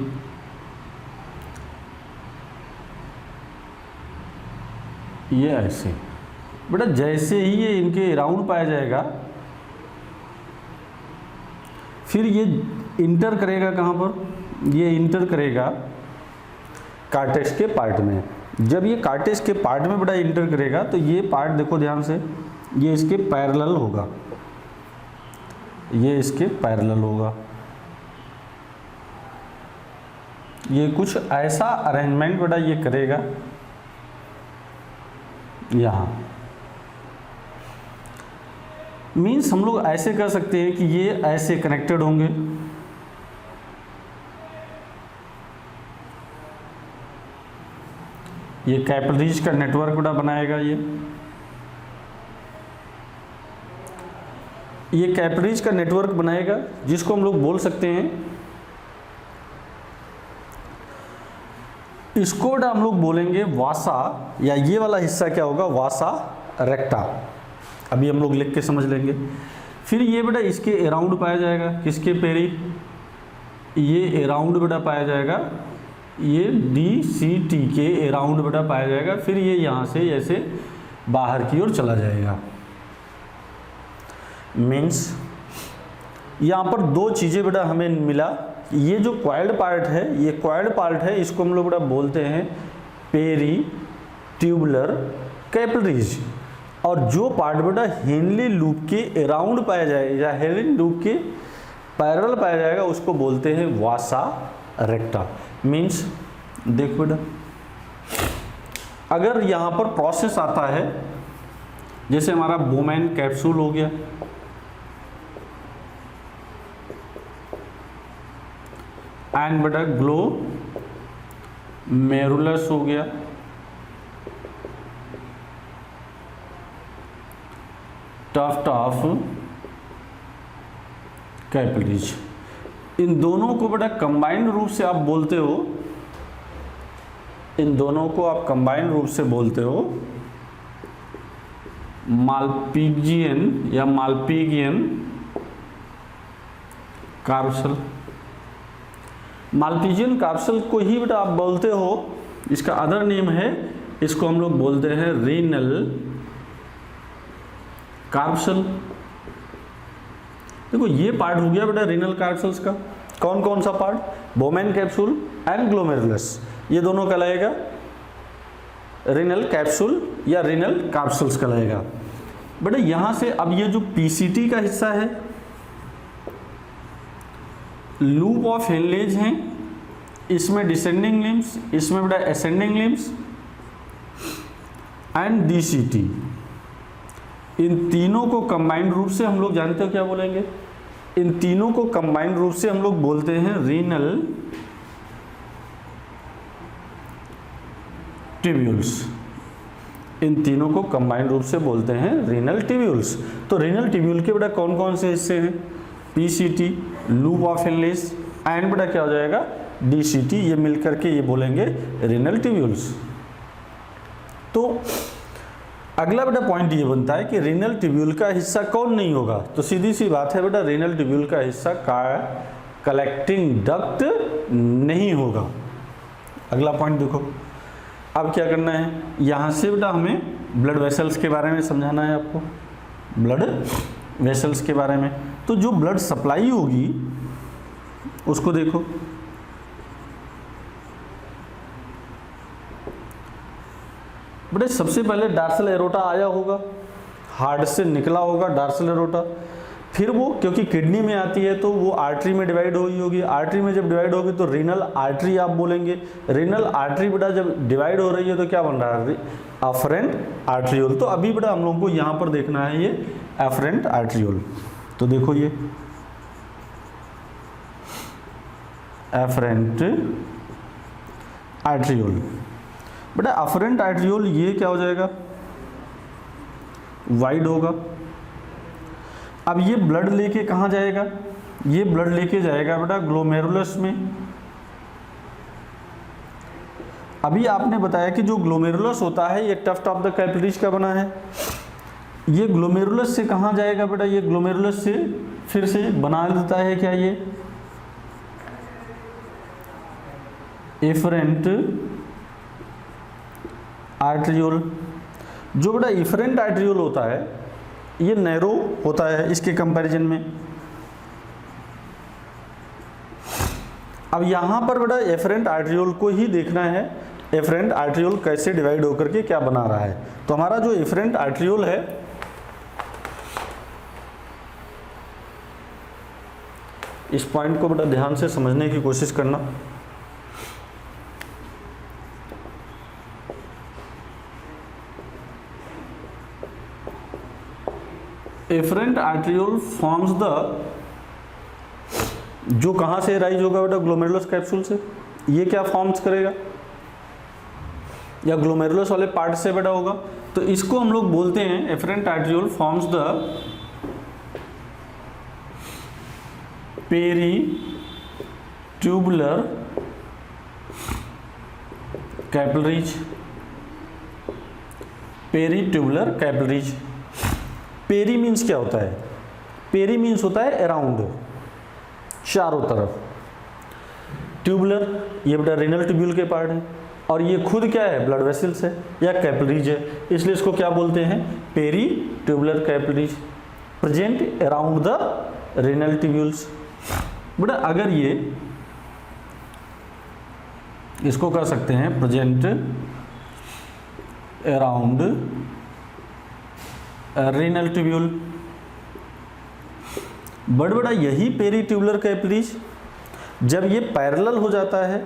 ये ऐसे बेटा जैसे ही ये इनके अराउंड पाया जाएगा, फिर ये इंटर करेगा कहाँ पर, ये इंटर करेगा कार्टेक्स के पार्ट में। जब ये कार्टेक्स के पार्ट में बेटा इंटर करेगा तो ये पार्ट देखो ध्यान से, ये इसके पैरेलल होगा, ये इसके पैरेलल होगा। ये कुछ ऐसा अरेंजमेंट बेटा ये करेगा यहाँ। मीन्स हम लोग ऐसे कर सकते हैं कि ये ऐसे कनेक्टेड होंगे, ये कैपिलरीज का नेटवर्क बेटा बनाएगा। ये कैपिलरीज का नेटवर्क बनाएगा, जिसको हम लोग बोल सकते हैं, इसको हम लोग बोलेंगे वासा, या ये वाला हिस्सा क्या होगा, वासा रेक्टा। अभी हम लोग लिख के समझ लेंगे। फिर ये बेटा इसके अराउंड पाया जाएगा, किसके पेरी, ये अराउंड बेटा पाया जाएगा, ये DCT के अराउंड बेटा पाया जाएगा। फिर ये यहाँ से ऐसे बाहर की ओर चला जाएगा। मीन्स यहाँ पर दो चीज़ें बेटा हमें मिला। ये जो क्वाइल्ड पार्ट है, ये क्वाइल्ड पार्ट है, इसको हम लोग बेटा बोलते हैं पेरी ट्यूबुलर कैपिलरीज। और जो पार्ट बेटा हेनली लूप के अराउंड पाया जाएगा या हेनली लूप के पैरेलल पाया जाएगा, उसको बोलते हैं वासा रेक्टा। मीन्स देख बेटा, अगर यहाँ पर प्रोसेस आता है, जैसे हमारा बोमैन कैप्सूल हो गया, एंड बेटा ग्लोमेरुलस हो गया, टफ्ट ऑफ कैपिलरीज, इन दोनों को बेटा कंबाइंड रूप से आप बोलते हो, इन दोनों को आप कंबाइंड रूप से बोलते हो मालपिजियन या मालपिगियन कार्पसल। मालपिजियन कार्पसल को ही बेटा आप बोलते हो, इसका अदर नेम है, इसको हम लोग बोलते हैं रीनल कार्पसल। देखो ये पार्ट हो गया बेटा रीनल कार्पसल्स का। कौन कौन सा part, Bowman capsule and glomerulus, ये दोनों कहलाएगा रीनल कैप्सूल या रीनल कार्पसल्स कहलाएगा। बेटा यहाँ से अब ये जो PCT का हिस्सा है, लूप ऑफ हेनलेज हैं, इसमें डिसेंडिंग लिम्स, इसमें बेटा असेंडिंग लिम्स एंड DCT, इन तीनों को कंबाइंड रूप से हम लोग जानते हो क्या बोलेंगे, इन तीनों को कंबाइंड रूप से हम लोग बोलते हैं रीनल ट्यूब्यूल्स। इन तीनों को कंबाइंड रूप से बोलते हैं रीनल ट्यूब्यूल्स। तो रीनल ट्यूब्यूल के बेटा कौन कौन से हिस्से हैं, PCT, loop of Henle's and बेटा क्या हो जाएगा DCT, ये मिलकर के ये बोलेंगे रीनल ट्यूब्यूल्स। तो अगला बेटा पॉइंट ये बनता है कि रीनल ट्यूब्यूल का हिस्सा कौन नहीं होगा, तो सीधी सी बात है बेटा रीनल ट्यूब्यूल का हिस्सा कलेक्टिंग डक्ट नहीं होगा। अगला पॉइंट देखो, अब क्या करना है, यहाँ से बेटा हमें ब्लड वेसल्स के बारे में समझाना है आपको, ब्लड वेसल्स के बारे में। तो जो ब्लड सप्लाई होगी उसको देखो, बेटा सबसे पहले डार्सल एरोटा आया होगा, हार्ट से निकला होगा डार्सल एरोटा, फिर वो क्योंकि किडनी में आती है तो वो आर्टरी में डिवाइड हुई होगी, आर्टरी में जब डिवाइड होगी तो रीनल आर्टरी आप बोलेंगे, रीनल आर्टरी बेटा जब डिवाइड हो रही है तो क्या बन रहा है, अफरेंट आर्टरियोल। तो अभी बेटा हम लोगों को यहाँ पर देखना है ये अफरेंट आर्टरियोल। तो देखो ये अफरेंट आर्टरियोल, बेटा अफरेंट आर्टरियोल ये क्या हो जाएगा, वाइड होगा। अब ये ब्लड लेके कहाँ जाएगा, ये ब्लड लेके जाएगा बेटा ग्लोमेरुलस में। अभी आपने बताया कि जो ग्लोमेरुलस होता है ये टफ्ट ऑफ द कैपिलरीज का बना है, ये ग्लोमेरुलस से कहाँ जाएगा बेटा, ये ग्लोमेरुलस से फिर से बना देता है क्या ये एफरेंट आर्टरियोल। जो बेटा एफरेंट आर्टरियोल होता है ये नैरो होता है इसके कंपैरिजन में। अब यहाँ पर बेटा एफरेंट आर्टरियोल को ही देखना है, एफरेंट आर्टरियोल कैसे डिवाइड होकर के क्या बना रहा है। तो हमारा जो एफरेंट आर्टरियोल है इस पॉइंट को बेटा ध्यान से समझने की कोशिश करना। एफरेंट आर्टरियोल फॉर्म्स द, जो कहां से राइज होगा बेटा ग्लोमेरुलस कैप्सूल से, ये क्या फॉर्म्स करेगा या ग्लोमेरुलस वाले पार्ट से बेटा होगा, तो इसको हम लोग बोलते हैं efferent arteriole forms the peritubular capillaries, peritubular capillaries. Peri means क्या होता है, पेरी मीन्स होता है अराउंड, चारों तरफ। ट्यूबुलर ये बेटा रीनल ट्यूब्यूल के पार्ट है, और ये खुद क्या है ब्लड वेसल्स है या कैपिलरीज है, इसलिए इसको क्या बोलते हैं peritubular capillaries, present around the renal tubules. बेटा अगर ये इसको कह सकते हैं present around renal tubule, but बेटा यही पेरी ट्यूबुलर कैपिलरीज जब ये पैरेलल हो जाता है,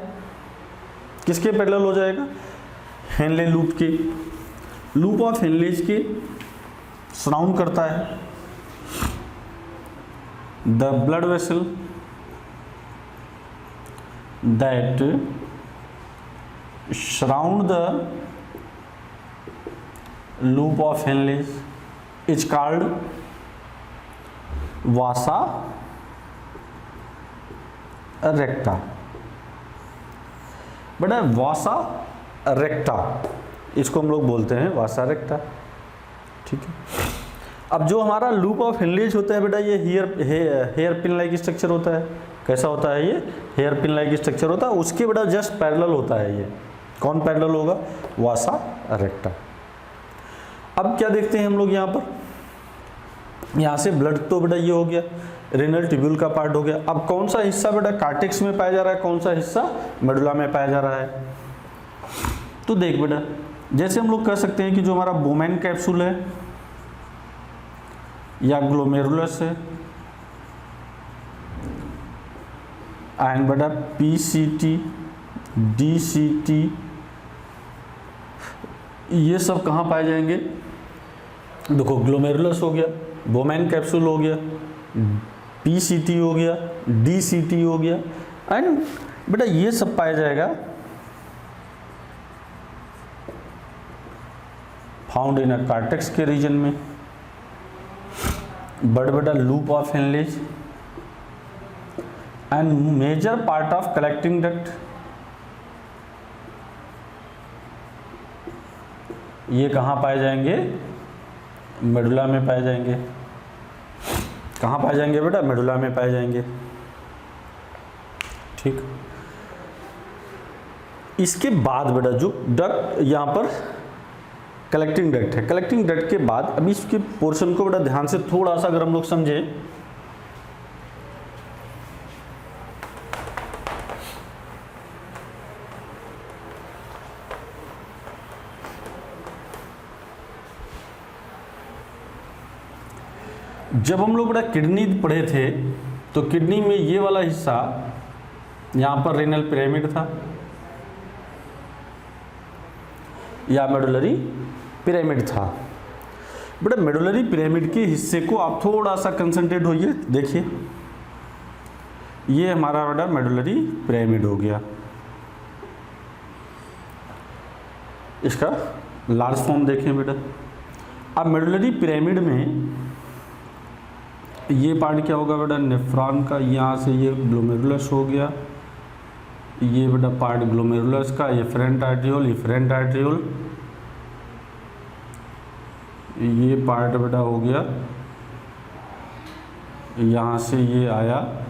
किसके पैरेलल हो जाएगा, हेनले लूप के, लूप ऑफ हेनलेज के सराउंड करता है the blood vessel that surround the loop of Henle's is called वासा रेक्टा। बेटा वासा रेक्टा इसको हम लोग बोलते हैं वासा रेक्टा, ठीक है। अब जो हमारा लूप ऑफ हेनलेज होता है बेटा ये हेयर पिन लाइक स्ट्रक्चर होता है, कैसा होता है ये हेयर पिन लाइक स्ट्रक्चर होता है, उसके बेटा जस्ट पैरेलल होता है ये, कौन पैरेलल होगा, वासा रेक्टा। अब क्या देखते हैं हम लोग यहाँ पर, यहाँ से ब्लड तो बेटा ये हो गया रीनल ट्यूब्यूल का पार्ट हो गया। अब कौन सा हिस्सा बेटा कार्टेक्स में पाया जा रहा है, कौन सा हिस्सा मेडुला में पाया जा रहा है। तो देख बेटा जैसे हम लोग कह सकते हैं कि जो हमारा बोमेन कैप्सूल है या ग्लोमेरुलस है एंड बेटा पीसीटी डीसीटी ये सब कहाँ पाए जाएंगे, देखो ग्लोमेरुलस हो गया, बोमेन कैप्सूल हो गया, पीसीटी हो गया, डीसीटी हो गया, एंड बेटा ये सब पाया जाएगा फाउंड इन अ कार्टेक्स के रीजन में। बट बेटा loop of Henle's and major part of collecting duct ये कहाँ पाए जाएंगे, मेडुला में पाए जाएंगे। कहाँ पाए जाएंगे बेटा, मेडुला में पाए जाएंगे, ठीक। इसके बाद बेटा जो डक्ट यहाँ पर कलेक्टिंग डक्ट है, कलेक्टिंग डक्ट के बाद अभी इसके पोर्शन को बेटा ध्यान से थोड़ा सा अगर हम लोग समझे, जब हम लोग बेटा किडनी पढ़े थे तो किडनी में ये वाला हिस्सा यहाँ पर रेनल पिरामिड था या मेडुलरी पिरामिड था। बेटा मेडुलरी पिरामिड के हिस्से को आप थोड़ा सा कंसंट्रेट होइए, देखिए ये हमारा बेटा मेडुलरी पिरामिड हो गया। इसका लार्ज फॉर्म देखें बेटा। अब मेडुलरी पिरामिड में ये पार्ट क्या होगा बेटा, नेफ्रॉन का, यहाँ से ये ग्लोमेरुलस हो गया, ये बेटा पार्ट ग्लोमेरुलस का, ये फ्रंट आर्ट्रियोल, ये फ्रंट आर्ट्रियोल, ये पार्ट बेटा हो गया, यहाँ से ये आया,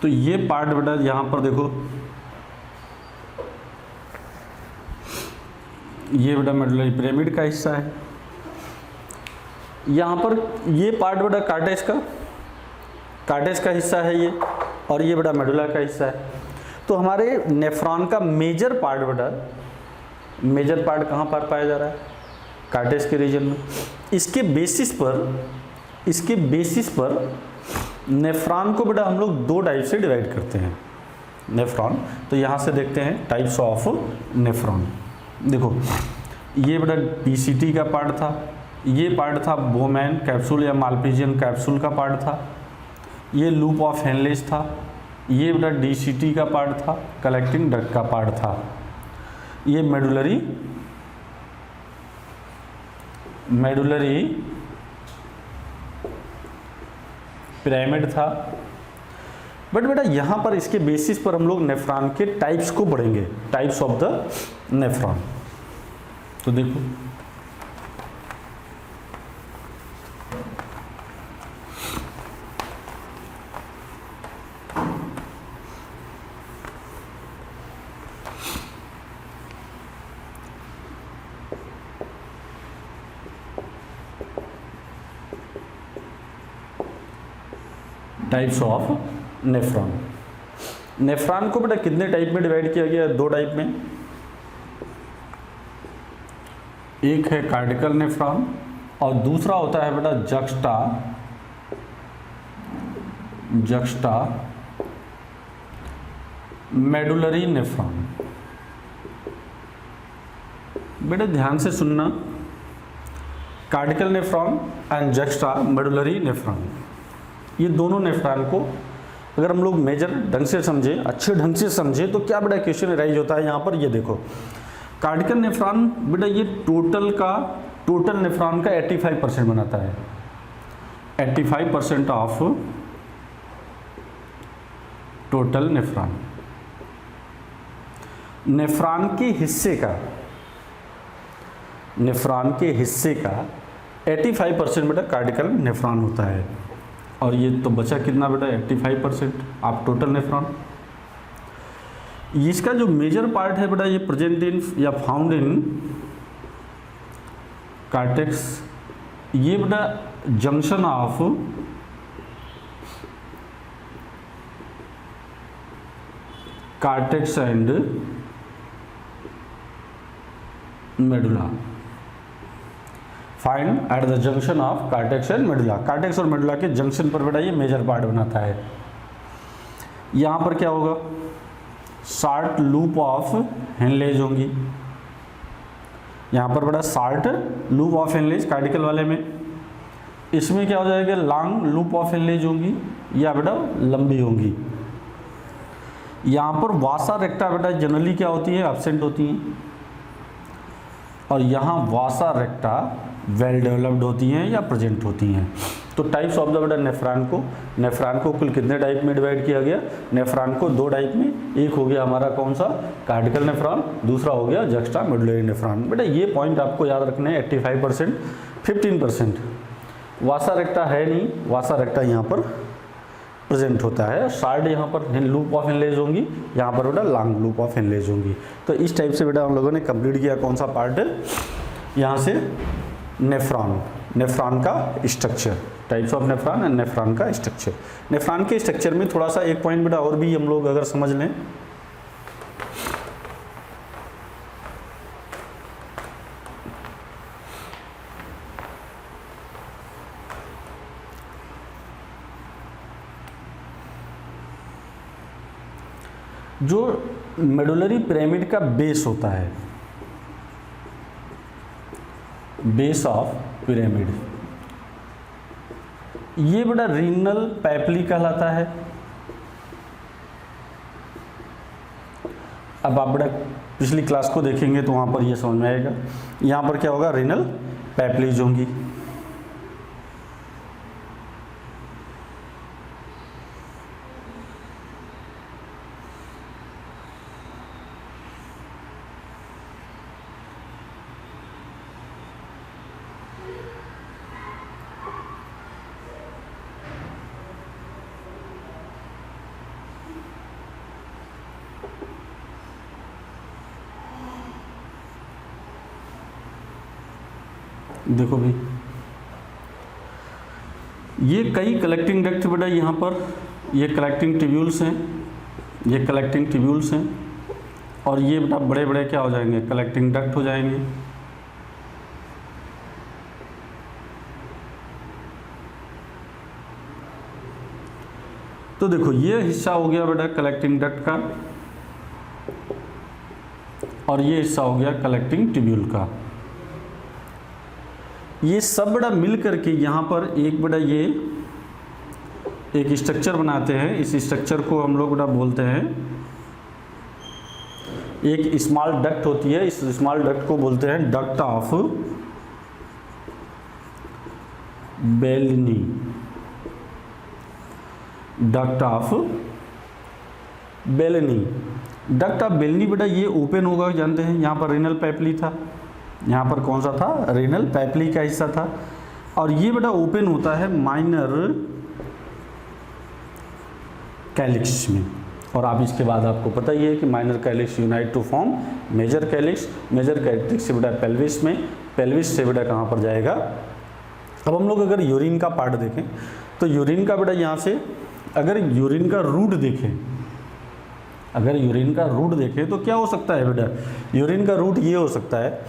तो ये पार्ट बेटा यहाँ पर देखो, ये बेटा मेडुलरी पिरामिड का हिस्सा है। यहाँ पर ये पार्ट बेटा कार्टेज का हिस्सा है ये, और ये बेटा मेडुला का हिस्सा है। तो हमारे नेफ्रॉन का मेजर पार्ट बेटा, मेजर पार्ट कहाँ पर पाया जा रहा है, कार्टेज के रीजन में। इसके बेसिस पर नेफ्रॉन को बेटा हम लोग दो टाइप से डिवाइड करते हैं नेफ्रॉन। तो यहाँ से देखते हैं टाइप्स ऑफ नेफ्रॉन। देखो ये बेटा पीसीटी का पार्ट था, ये पार्ट था बोमैन कैप्सूल या माल्पीजियन कैप्सूल का पार्ट था, ये लूप ऑफ हेनलेज था, ये बेटा डीसीटी का पार्ट था, कलेक्टिंग डक्ट का पार्ट था, ये मेडुलरी पिरामिड था। बट बेटा यहाँ पर इसके बेसिस पर हम लोग नेफ्रॉन के टाइप्स को पढ़ेंगे, टाइप्स ऑफ द नेफ्रॉन। तो देखो टाइप्स ऑफ नेफ्रॉन। नेफ्रॉन को बेटा कितने टाइप में डिवाइड किया गया है, दो टाइप में। एक है कार्डिकल नेफ्रॉन और दूसरा होता है बेटा जक्स्टा मेडुलरी नेफ्रॉन। बेटा ध्यान से सुनना, cortical nephron and juxtamedullary nephron, ये दोनों नेफ्रॉन को अगर हम लोग मेजर ढंग से समझे, अच्छे ढंग से समझे, तो क्या बेटा क्वेश्चन राइज होता है यहाँ पर। ये देखो कार्डिकल नेफ्रॉन बेटा ये टोटल नेफ्रॉन का 85% बनाता है। 85% ऑफ टोटल नेफ्रॉन। नेफ्रॉन के हिस्से का 85% बेटा कार्डिकल नेफ्रॉन होता है। और ये तो बचा कितना बेटा 85% ऑफ टोटल नेफ्रॉन। इसका जो मेजर पार्ट है बेटा ये प्रेजेंट इन या फाउंड इन कार्टेक्स, ये बेटा junction of cortex and medulla. Find at the junction of cortex and medulla. Cortex और मेडुला के जंक्शन पर बेटा ये मेजर पार्ट बनाता है। यहाँ पर क्या होगा, शार्ट लूप ऑफ हेनलेज होंगी। यहाँ पर बेटा शार्ट लूप ऑफ हेनलेज कार्डिकल वाले में। इसमें क्या हो जाएगा, लॉन्ग लूप ऑफ हेनलेज होंगी या बेटा लंबी होंगी। यहाँ पर वासा रेक्टा बेटा जनरली क्या होती है, एब्सेंट होती हैं। और यहाँ वासा रेक्टा वेल डेवलप्ड होती हैं या प्रेजेंट होती हैं। तो टाइप्स ऑफ द बेटा नेफ्रॉन को कुल कितने टाइप में डिवाइड किया गया? नेफ्रॉन को 2 टाइप में, एक हो गया हमारा कौन सा? कार्डिकल नेफ्रॉन, दूसरा हो गया जक्स्टा मेडुलरी नेफ्रॉन। बेटा ये पॉइंट आपको याद रखने हैं। 85%, 15% वासा रेक्टा है नहीं, वासा रेक्टा यहाँ पर प्रेजेंट होता है। शार्ड यहाँ पर लूप ऑफ इनलेज होंगी, यहाँ पर बेटा लॉन्ग लूप ऑफ इनलेज होंगी। तो इस टाइप से बेटा हम लोगों ने कंप्लीट किया कौन सा पार्ट है यहाँ से? नेफ्रॉन का structure, types of nephron and nephron का स्ट्रक्चर। नेफ्रॉन के स्ट्रक्चर में थोड़ा सा एक पॉइंट बेटा और भी हम लोग अगर समझ लें, जो मेडुलरी पिरामिड का बेस होता है, बेस ऑफ पिरामिड, ये बड़ा रीनल पैपली कहलाता है। अब आप बड़ा पिछली क्लास को देखेंगे तो वहां पर ये समझ में आएगा। यहाँ पर क्या होगा? रीनल पैपलीज होंगी। देखो भाई, ये कई कलेक्टिंग डक्ट बेटा यहाँ पर, ये कलेक्टिंग ट्यूब्यूल्स हैं, ये कलेक्टिंग ट्यूब्यूल्स हैं, और ये बेटा बड़े बड़े क्या हो जाएंगे? कलेक्टिंग डक्ट हो जाएंगे। तो देखो ये हिस्सा हो गया बेटा कलेक्टिंग डक्ट का, और ये हिस्सा हो गया कलेक्टिंग ट्यूब्यूल का। ये सब बड़ा मिल करके यहाँ पर एक बड़ा ये एक स्ट्रक्चर बनाते हैं। इस स्ट्रक्चर को हम लोग बड़ा बोलते हैं, एक स्मॉल डक्ट होती है, इस स्मॉल डक्ट को बोलते हैं duct of Bellini. Duct of Bellini, duct of Bellini बेटा ये ओपन होगा, जानते हैं। यहाँ पर रीनल पैपली था, यहाँ पर कौन सा था? रीनल पैपली का हिस्सा था, और ये बेटा ओपन होता है माइनर कैलिक्स में। और आप इसके बाद आपको पता ही है कि minor calyx unite to form major calyx, major calyx से बेटा पेल्विस में, पेल्विस से बेटा कहाँ पर जाएगा? अब हम लोग अगर यूरिन का पार्ट देखें तो यूरिन का बेटा यहाँ से अगर यूरिन का रूट देखें, अगर यूरिन का रूट देखें तो क्या हो सकता है बेटा? यूरिन का रूट ये हो सकता है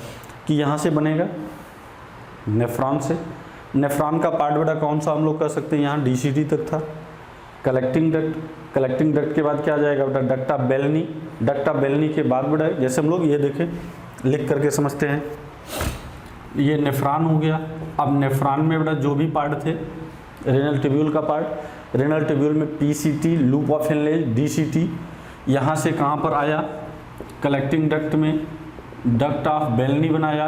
कि यहाँ से बनेगा नेफ्रॉन से। नेफ्रॉन का पार्ट बेटा कौन सा हम लोग कर सकते हैं? यहाँ डीसीटी तक था, कलेक्टिंग डक्ट। कलेक्टिंग डक्ट के बाद क्या आ जाएगा बेटा? Duct of Bellini. Duct of Bellini के बाद बेटा जैसे हम लोग ये देखें, लिख करके समझते हैं, ये नेफ्रॉन हो गया। अब नेफ्रॉन में बेटा जो भी पार्ट थे, रेनल ट्यूब्यूल का पार्ट, रेनल ट्यूब्यूल में पीसीटी लूप ऑफ इनलेज, डीसीटी, यहाँ से कहाँ पर आया? कलेक्टिंग डक्ट में डक्ट ऑफ बेलनी बनाया।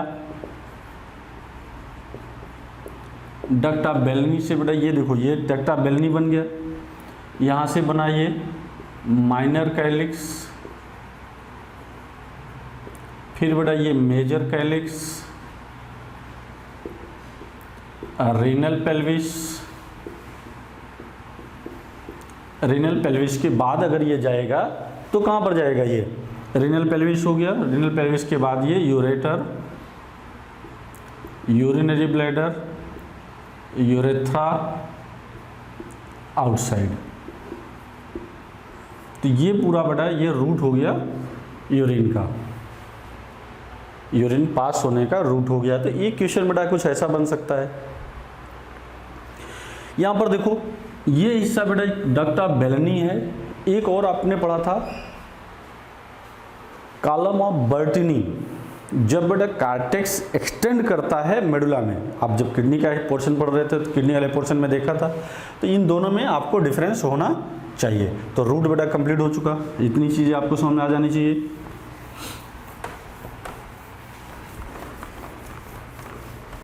डक्ट ऑफ बेलनी से बेटा ये देखो, ये डक्ट ऑफ बेलनी बन गया। यहाँ से बना ये माइनर कैलिक्स, फिर बेटा ये major calyx, renal pelvis. Renal pelvis के बाद अगर ये जाएगा तो कहाँ पर जाएगा? ये रीनल पेल्विस हो गया। रीनल पेल्विस के बाद ये ureter, urinary bladder, urethra, outside. तो ये पूरा बेटा ये रूट हो गया यूरिन का, यूरिन पास होने का रूट हो गया। तो एक क्वेश्चन बेटा कुछ ऐसा बन सकता है। यहाँ पर देखो ये हिस्सा बेटा डक्ट ऑफ बेलनी है। एक और आपने पढ़ा था कॉलम ऑफ बर्टिनी, जब बेटा कार्टेक्स एक्सटेंड करता है मेडुला में। आप जब किडनी का पोर्शन पढ़ रहे थे तो किडनी वाले पोर्शन में देखा था। तो इन दोनों में आपको डिफरेंस होना चाहिए। तो रूट बेटा कंप्लीट हो चुका, इतनी चीज़ें आपको समझ में आ जानी चाहिए।